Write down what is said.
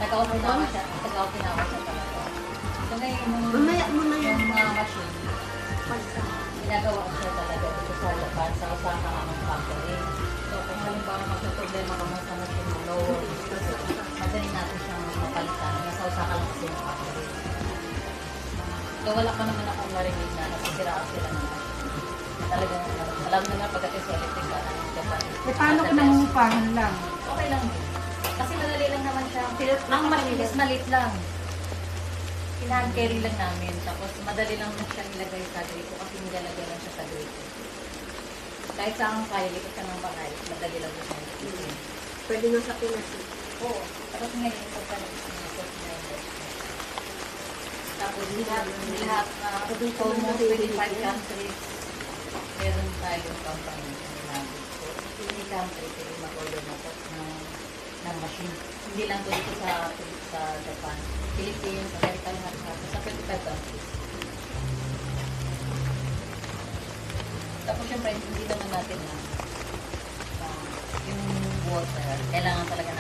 Nag-Okinawa siya talaga. So ngayon, Mamaya mo na yung yun. mga machine, ginagawa ko siya talaga dito sa Japan, sa Osaka ng factory. So kung halimbawa magka-problema ka mo sa machine mo, lower, madali natin siyang mapalitan. Nasa Osaka lang kasi yung factory. So wala pa naman akong narinig na nasisiraan sila ng machine. Talagang, alam na nga pagdating sa electric ka ng Japan. Eh, paano kung nangungupahan lang? Okay lang. Kasi madali lang naman siya. Ang machine is maliit lang. Hand carry lang namin. Tapos madali lang na siya nilagay sa grito kasi nilalagay lang siya sa grito. Kahit saan kaya, likot ka ng bahay, madali lang siya nilagay. Pwede nga sa Pinas. Oo. Tapos ngayon, ito pa rin tapos lahat na almost 25 countries, meron tayong company namin. So, any country, pwede mag-order na po ng machine. Hindi lang to dito sa Japan. Philippines, America, lahat sa 25 countries. Tapos syempre, hindi naman natin na yung water, kailangan talaga